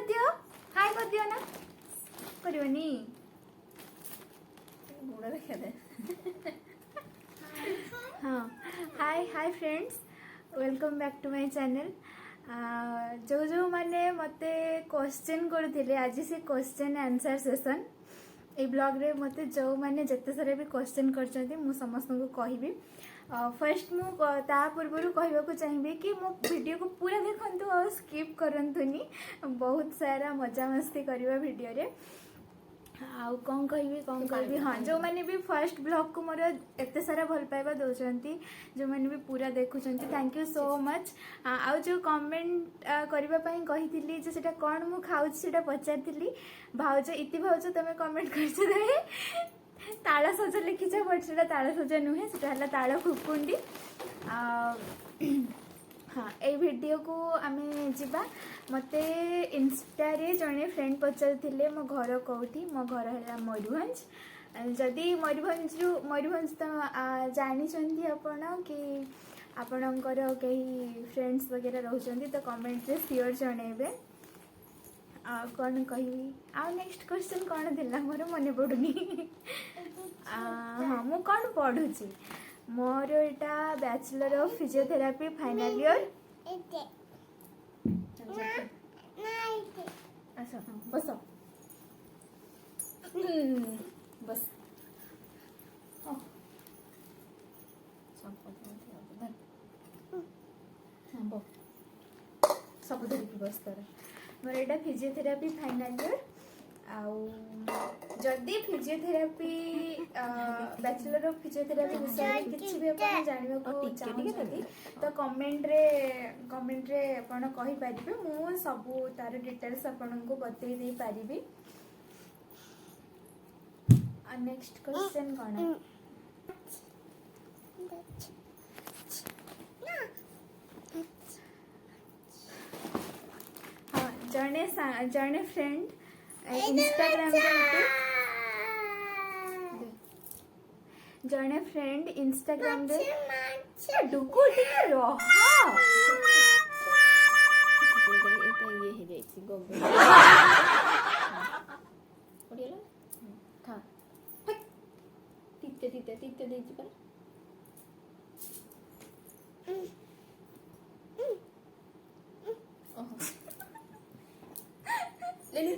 दियो हाय कर दियो ना करबनी गुड़ा देखा दे हाँ hi hi friends welcome back to my channel जो जो माने मते क्वेश्चन करथिले आज से क्वेश्चन आंसर सेशन ए ब्लॉग रे मते जो माने जते सारे भी क्वेश्चन करछन्ती मु समस्त को कहबी फर्स्ट मु ता पूर्व कहवाक चाहिए कि मो वीडियो को पूरा देखंतु और स्किप करंतुनी बहुत सारा मजा मस्ती करवा वीडियो रे आउ कौन कहबी हाँ जो मैंने भी फर्स्ट ब्लॉग को मोर एत सारा भल पाइबा दौरान जो मैंने भी पूरा देखुं थैंक यू सो मच आउ जो कमेंट करने कही सेटा कौन मु खाऊँ से पचारि भाउज इति भाउज तुम कमेंट कर ताल सज लिखिच बट से ताल सज नुहे से ताल खुकुंडी हाँ ये वीडियो को आमे जीवा मते इंस्टा रे जने फ्रेंड पचारथिले मो घर कोठी मो घर है मयूरभंज जदि मयूरभंज तो जानी आपण कि आपणकर कई फ्रेंड्स वगैरह रोचंती तो कमेंट रे श्योर जनइबे कौन कहबी आ नेक्स्ट क्वेश्चन कौन थिला मोर मने पड़ुनी हाँ मु कौन पढ़ुची मोर एटा bachelor of physiotherapy final year अच्छा बस बस सब धरिकी बस तर मोर एटा फिजियोथेरापी फाइनल ईयर जदि फिजियोथेरापी बैचलर ऑफ फिजियोथेरापी विषय किसी भी अपन जानवा को चाहते तो कमेंट रे अपन कहि परिबे मु सब तार डिटेल्स अपन को बतई दे परिबी नेक्स्ट क्वेश्चन कोन हाँ जने फ्रेंड इंस्टाग्राम जने फ्रेंड इंस्टाग्राम रे डुगु टिके रह एटा ये हे जाइछि गोबे ओडियला खा तिते देछि पर ओहो ले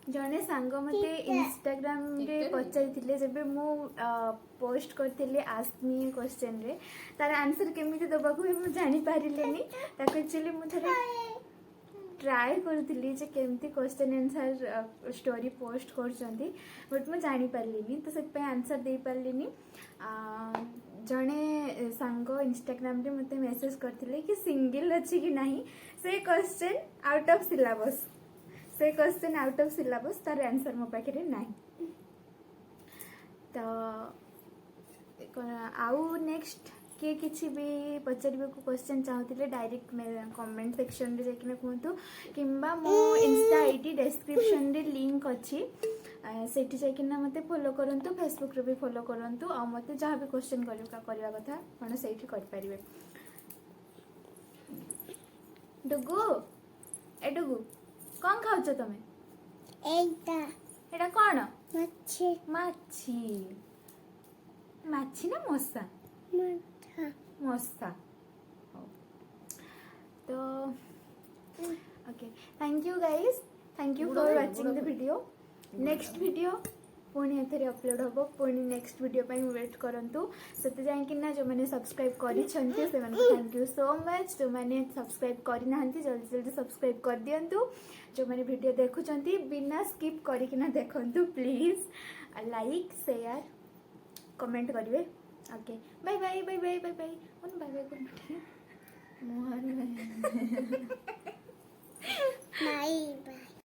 जने सांग मते इंस्टाग्राम रे पचाइथिले जबे मु पोस्ट करथिले आस्क मी क्वेश्चन रे तार आंसर केमिति दबाकू मु जानि पारिलेनी ताको एक्चुअली मु थरे ट्राई करथिली जे केमिति क्वेश्चन आंसर स्टोरी पोस्ट करचंती बट मु जानि पारलिनी तो सेत पे आंसर दे पारलिनी जने सांग इंस्टाग्राम रे मते मेसेज करथिले कि सिंगल अछि कि नाही से क्वेश्चन आउट ऑफ सिलेबस से क्वेश्चन आउट ऑफ सिलेबस तार आंसर मो पाखे नाही तो आउ नेक्स्ट किए किसी भी पचारे को क्वेश्चन चाहते डायरेक्ट कमेंट सेक्शन रे जाकिना कहतु किंबा मो इंस्टा आईडी डिस्क्रिप्शन रे लिंक अच्छी सेठी जाकिना मते फॉलो करंतु फेसबुक रे भी फॉलो करंतु आ मते जहाँ भी क्वेश्चन करवा कथा आपण सेठी कर परिबे डुगु ए डुगु कौन खाउछ तमे एटा कौन माछी माछी ना मसा मसा तो okay thank you guys thank you for watching the video next video पुणी एथरे अपलोड हम पुणी नेक्स्ट वीडियो पे वेट करंतु सेते जाइकिना जो मैंने सब्सक्राइब करिछन्ते से माने थैंक यू सो मच जो मैंने सब्सक्राइब करि नाहंती जल्दी जल्दी सब्सक्राइब कर दियंतु जो मैंने वीडियो देखुछन्ती बिना स्किप करिकिना देखंतु प्लीज लाइक शेयर कमेंट करिवे okay bye bye bye bye bye bye ओन बाय बाय कर मोहन बाय बाय